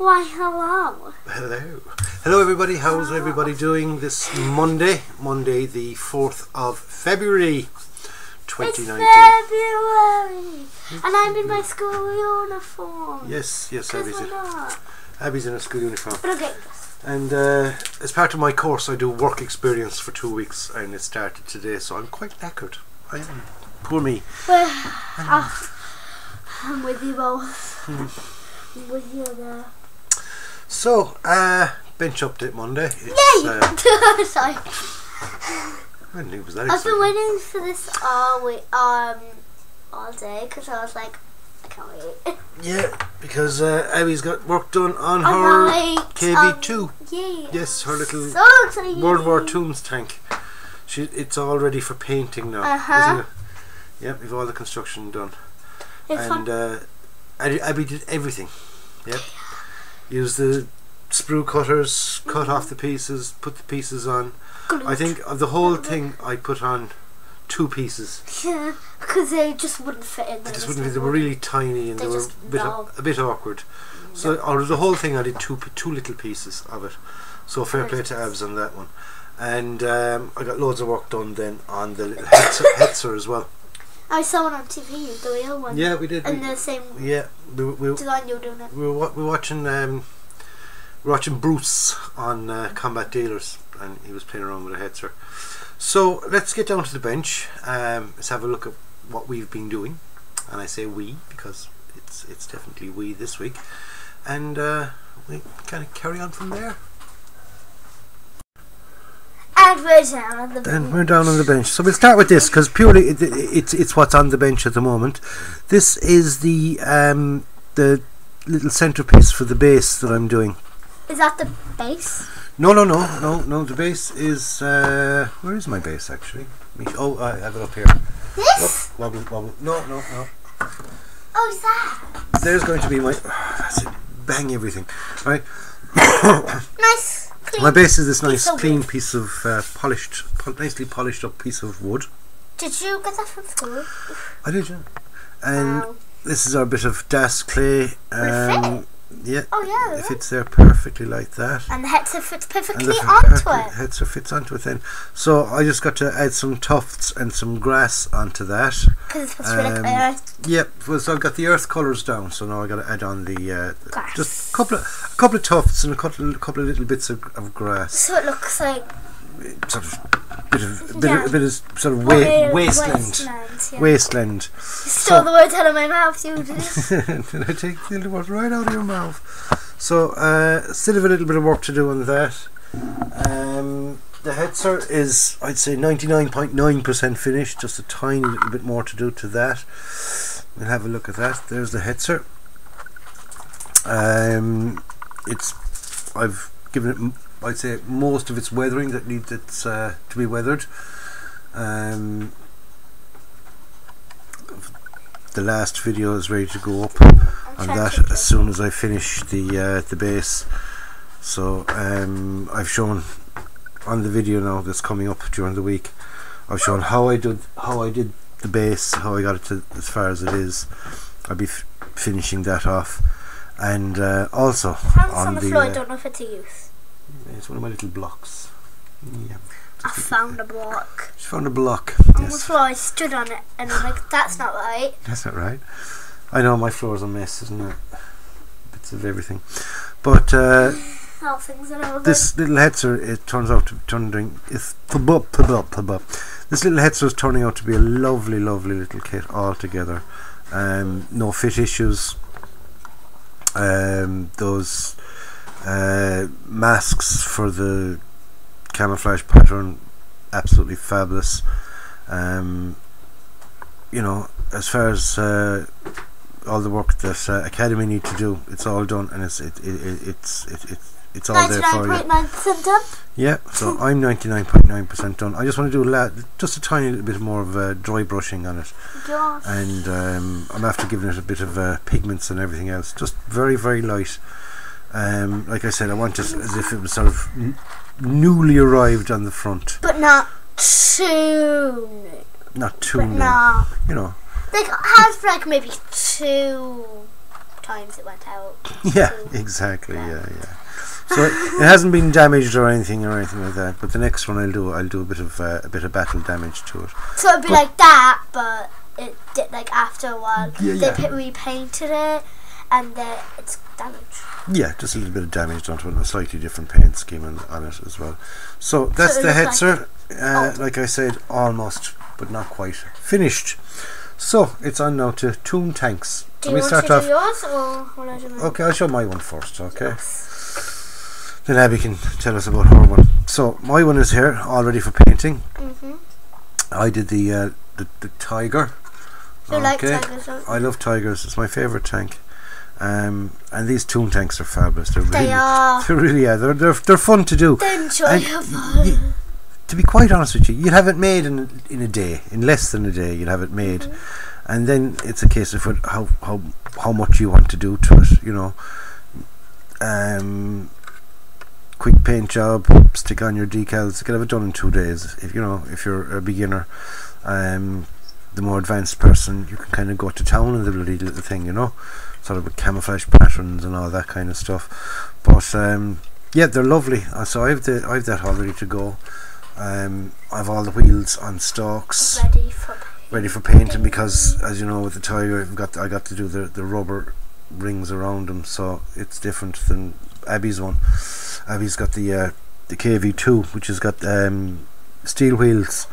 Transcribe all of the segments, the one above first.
Why, hello. Hello. Hello everybody, how's everybody doing this Monday the 4th of February 2019. It's February and I'm in my school uniform. Yes, Abby's in a school uniform. But okay. And as part of my course I do work experience for 2 weeks and it started today, so I'm quite knackered. I am. Poor me. I'm with you both. I'm with you there. So, bench update Monday. Yay! Sorry. I didn't think it was that I've been exciting. waiting for this all day because I was like, I can't wait. Yeah, because Abby's got work done on her KV2. Yeah. Yes, her little so exciting. World War II's tank. It's all ready for painting now, isn't it? Yep, we've all the construction done. It's and Abby did everything. Yep. Used the sprue cutters, cut off the pieces, put the pieces on. I think of the whole thing I put on 2 pieces. Yeah, because they just wouldn't fit in there. They just wouldn't fit. They were really tiny and they were a bit awkward. So out of the whole thing I did two little pieces of it. So fair play to Abs on that one. And I got loads of work done then on the little Hetzer as well. I saw one on TV, the real one. Yeah, we did. And the same design you were doing it. We were watching Bruce on Combat Dealers, and he was playing around with a Hetzer. So let's get down to the bench. Let's have a look at what we've been doing, and I say we because it's definitely we this week, and we kind of carry on from there. And we're down on the bench. And we're down on the bench. So we'll start with this because purely it's what's on the bench at the moment. This is the little centerpiece for the base that I'm doing. Is that the base? No. The base is where is my base actually? Oh, I have it up here. This? Wobble. No. Oh, is that? There's going to be my. That's it. Bang everything. All right. Nice. Clean. My base is this nice, clean wood. piece of nicely polished up piece of wood. Did you get that from school? I did, yeah. And Wow. this is our bit of Das clay. Yeah. Oh yeah. It fits there perfectly like that. And the Hetzer fits perfectly And the onto it. Hetzer fits onto it then. So I just got to add some tufts and some grass onto that. Because it's supposed to be like earth. Yep. Well, so I've got the earth colours down. So now I got to add on the Grass. just a couple of tufts and a couple of little bits of grass. So it looks like Sort of bit of sort of wasteland. Yeah. Wasteland. You stole the words out of my mouth, you did. Did I take the word right out of your mouth? So still have a little bit of work to do on that. The Hetzer is, I'd say, 99.9% finished. Just a tiny little bit more to do to that. We'll have a look at that. There's the Hetzer. I've given it, I'd say, most of its weathering that needs to be weathered. The last video is ready to go up on that as soon as I finish the base. So I've shown on the video now that's coming up during the week. I've shown how I did the base, how I got it to as far as it is. I'll be finishing that off, and also on the floor. I don't know if it's a use. It's one of my little blocks. Yeah. I found a block. She found a block. On the floor, I stood on it, and I'm like, "That's not right." That's not right. I know my floor's a mess, isn't it? Bits of everything. But All things are over. this little Hetzer, it turns out to this little Hetzer is turning out to be a lovely little kit altogether. No fit issues. Those masks for the camouflage pattern, absolutely fabulous. You know, as far as all the work that Academy need to do, it's all done, and it's all there for you. 99.9% done. Yeah, so I'm 99.9% done. I just want to do just a tiny little bit more of dry brushing on it. Gosh. And I'm after giving it a bit of pigments and everything else, just very light. Like I said, I want it as if it was sort of newly arrived on the front, But not too new. not too But new. no. You know, Like, has like maybe 2 times it went out. Yeah, exactly. Yeah. So it hasn't been damaged or anything like that. But the next one I'll do a bit of battle damage to it. So it'd be like that, but it did like after a while. Yeah, they repainted it, and it's damaged. Yeah, just a little bit of damage onto it, and a slightly different paint scheme on it as well. So that's the Hetzer. Like I said, almost, but not quite finished. So it's on now to Toon Tanks. Do you want to do yours, or will I do mine? Okay, I'll show my one first. Okay. Yes. Then Abby can tell us about her one. So my one is here, all ready for painting. I did the tiger. You like tigers, don't you? I love tigers. It's my favourite tank. And these Toon Tanks are fabulous. They really are. They're fun to do. They're enjoyable. To be quite honest with you, you'd have it made in a day, in less than a day. You'd have it made, and then it's a case of how much you want to do to it. You know, quick paint job, stick on your decals. You can have it done in 2 days. If you're a beginner. The more advanced person, you can kind of go to town on the bloody little thing, you know, sort of with camouflage patterns and all that kind of stuff. But yeah, they're lovely. So I've that all ready to go. I've all the wheels on stalks ready for painting, because as you know, with the tiger I got to do the rubber rings around them, so it's different than Abby's one. Abby's got the KV2, which has got steel wheels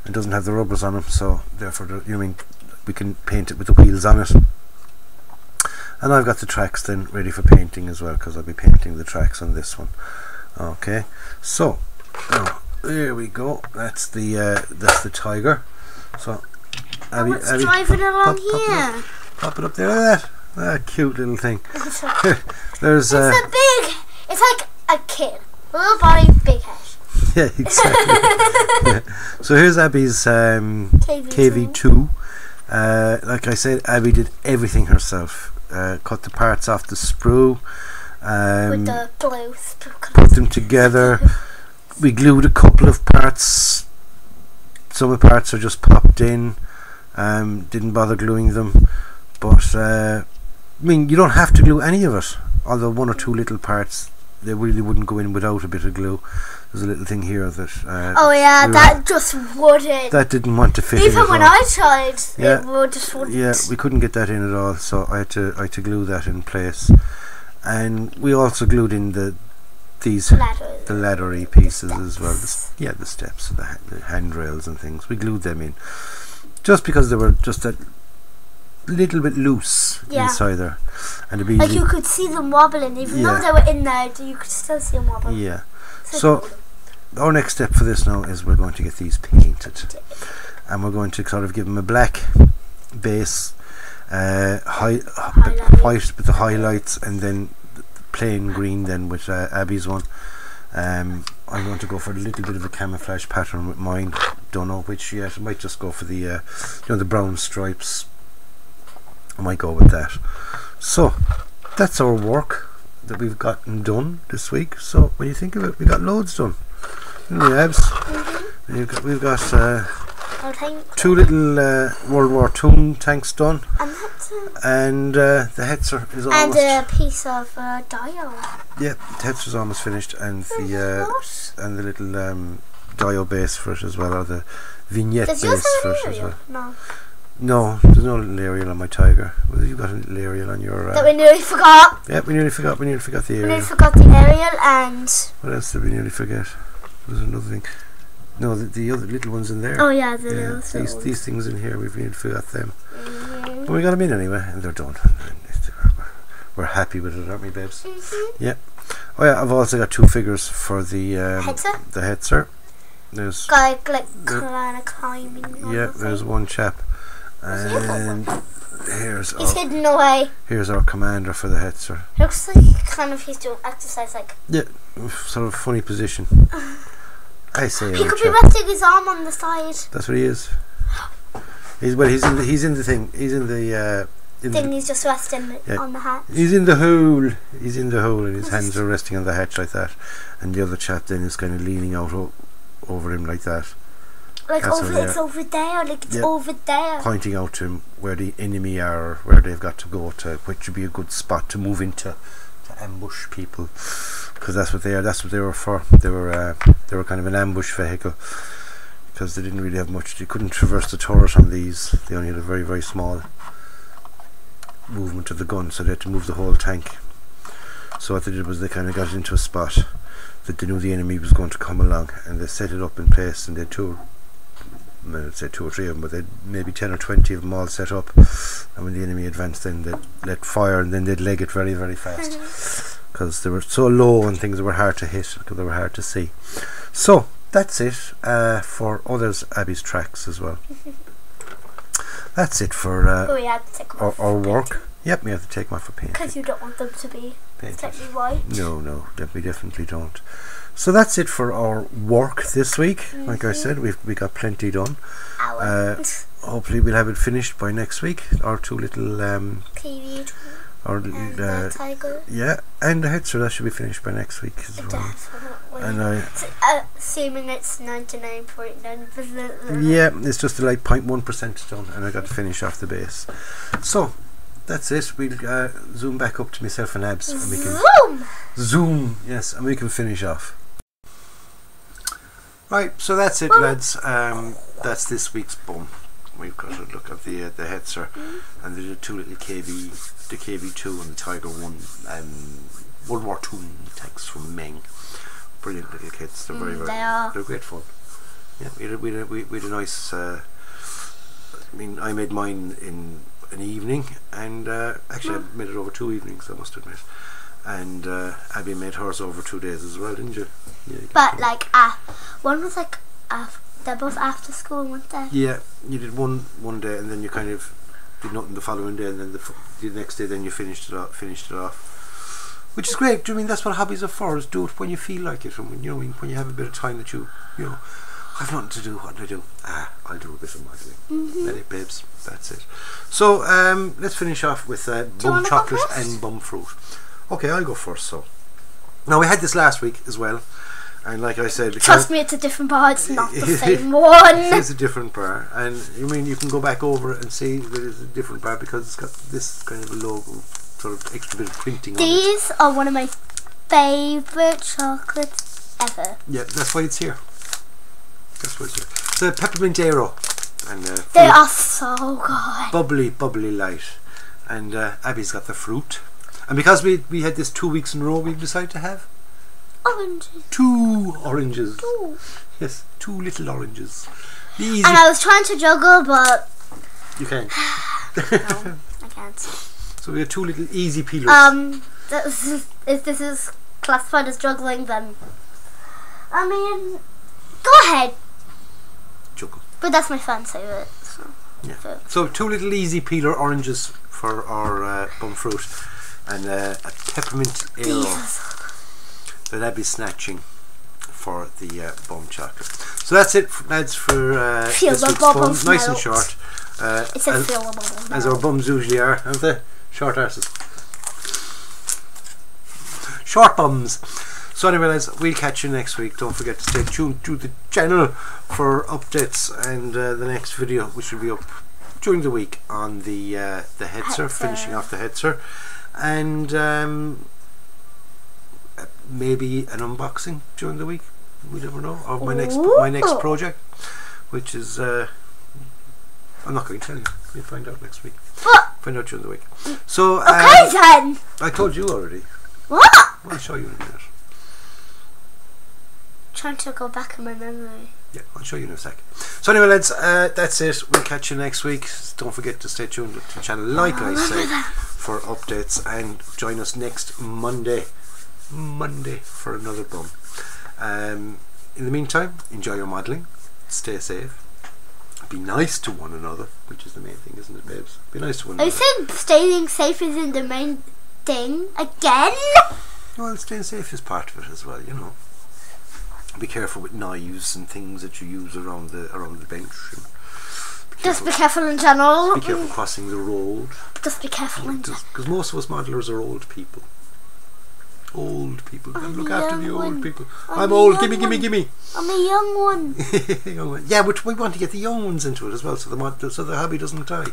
and doesn't have the rubbers on them, so therefore we can paint it with the wheels on it. And I've got the tracks then ready for painting as well, because I'll be painting the tracks on this one. Okay, so now there we go. that's the tiger. So Abby, driving along here? Pop it up there like that. Cute little thing. There's it's like a kid, little body, big head. Yeah, exactly. Yeah. So here's Abby's KV2. Like I said, Abby did everything herself. Cut the parts off the sprue, with the glue, put them together. We glued a couple of parts. Some of the parts are just popped in. Didn't bother gluing them, but I mean, you don't have to glue any of it. Although one or two little parts, they really wouldn't go in without a bit of glue. There's a little thing here that that just wouldn't. That didn't want to fit. Even in when I tried, it just wouldn't. Yeah, we couldn't get that in at all, so I had to glue that in place. And we also glued in the laddery pieces as well. The steps, the handrails and things. We glued them in, just because they were just a little bit loose inside there, and like you could see them wobbling, even though they were in there. You could still see them wobbling. Yeah. So our next step for this now is we're going to get these painted, and we're going to sort of give them a black base, white with the highlights, and then plain green then with Abby's one. I'm going to go for a little bit of a camouflage pattern with mine. Don't know which yet. I might just go for the the brown stripes. I might go with that. So that's our work that we've gotten done this week. So when you think of it, we got loads done. Abs. We've got two little World War II tanks done, and the Hetzer is almost, and a piece of dial. Yeah, the Hetzer's almost finished, and the little dial base for it as well, or the vignette base for it as well. No, there's no little aerial on my tiger. Well, you've got a little aerial on your... that we nearly forgot. Yeah, we nearly forgot the aerial. We nearly forgot the aerial, and... What else did we nearly forget? There was another thing. No, the other little ones in there. Oh yeah, these things in here, we've nearly forgot them. But we got them in anyway, and they're done. We're happy with it, aren't we, babes? Yeah. Oh yeah, I've also got two figures for the Hetzer. There's... like kind of climbing. Yeah, there's one chap. And he's hidden away. Here's our commander for the Hetzer. Looks like kind of he's doing exercise, like sort of funny position. I say he could be resting his arm on the side. That's what he is. He's in the thing. He's in the he's just resting on the hatch. He's in the hole. He's in the hole, and his hands are resting on the hatch like that. And the other chap then is kind of leaning out over him like that. Like That's over, where it's they're- over there, like it's Yep. over there. pointing out to him where the enemy are, or where they've got to go to, which would be a good spot to move into to ambush people, because that's what they are. That's what they were for. They were kind of an ambush vehicle, because they didn't really have much. They couldn't traverse the turret on these. They only had a very, very small movement of the gun, so they had to move the whole tank. So what they did was they kind of got into a spot that they knew the enemy was going to come along, and they set it up in place, and they I'd say 2 or 3 of them, but they'd maybe 10 or 20 of them all set up, and when the enemy advanced, then they'd let fire, and then they'd leg it very, very fast, because they were so low and things that were hard to hit, because they were hard to see. So that's it for there's Abby's tracks as well. That's it for Oh, we have to take them off our for work. painting. Yep, we have to take them off for painting. Because you don't want them to be Painted. slightly white. No, we definitely don't. So that's it for our work this week. Like I said, we got plenty done. Hopefully we'll have it finished by next week. Our 2 little TV our and little the tiger. yeah, and the headset, that should be finished by next week as well. Definitely. And Assuming it's 99.9%. yeah, it's just like 0.1% done, and I got to finish off the base. So that's it. We'll zoom back up to myself and Abs, and we can zoom, yes, and we can finish off. Right, so that's it, lads. That's this week's bum. We've got a look at the headser, and the 2 little the KV2 and the Tiger 1 World War II tanks from Meng. Brilliant little kits. They're very, they're great fun. Yeah, we had a nice. I mean, I made mine in an evening, and actually I made it over 2 evenings, I must admit. And Abby made hers over 2 days as well, didn't you? Yeah, but like one was like they're both after school, weren't they? yeah, you did one day, and then you kind of did nothing the following day, and then the next day then you finished it off, which is great. Do you mean that's what hobbies are for? Is do it when you feel like it, and when when you have a bit of time that you I've nothing to do. What do I do? I'll do a bit of modelling. Let it, babes. That's it. So let's finish off with bum chocolate and bum fruit. Okay, I'll go first. So now we had this last week as well, and like I said, trust me, it's a different bar. It's not the same one. It's a different bar, and I mean you can go back over it and see that it's a different bar because it's got this kind of a logo, sort of extra bit of printing on it. These are one of my favourite chocolates ever. Yeah, that's why it's here. That's why it's here. The peppermint aero, and they are so good. Bubbly light, and Abby's got the fruit. And because we had this 2 weeks in a row, we've decided to have oranges. 2 oranges. 2. Yes, 2 little oranges. And I was trying to juggle, but you can't. no, I can't. So we have 2 little easy peelers. If this is classified as juggling, then I mean, go ahead. Juggle. But that's my fan's favourite. So. Yeah. So 2 little easy peeler oranges for our bum fruit, and a peppermint aero that I'd be snatching for the bum chocolate. So that's it, lads, for this week's bum. Nice and short. It's a feel of bubbles. As our bums usually are, aren't they? Short arses. Short bums. So anyway, lads, we'll catch you next week. Don't forget to stay tuned to the channel for updates and the next video, which will be up during the week on the headser, finishing off the headser, and maybe an unboxing during the week. We never know. Of my next project, which is I'm not going to tell you. You'll find out next week. Find out during the week. So okay then. I told you already. What? I'll show you in a minute. Trying to go back in my memory. Yeah, I'll show you in a sec. So anyway, lads, that's it. We'll catch you next week. Don't forget to stay tuned to the channel, like I said, for updates, and join us next Monday for another bum. In the meantime, enjoy your modelling, stay safe, be nice to one another, which is the main thing, isn't it, babes? Be nice to one another. I said staying safe isn't the main thing again. Well, staying safe is part of it as well, you know. Be careful with knives and things that you use around the bench. Just be careful in general. Be careful crossing the road. Just be careful in general. Because most of us modelers are old people. Old people. I'm Look a after the young old one. people. I'm I'm a old. young Gimme. I'm a young one. Young one. Yeah, but we want to get the young ones into it as well, so the hobby doesn't die.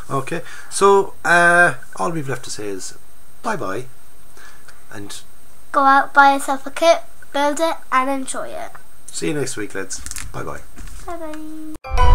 Okay, so all we've left to say is bye, and Go out, buy yourself a kit, build it, and enjoy it. see you next week, lads. Bye. Bye bye.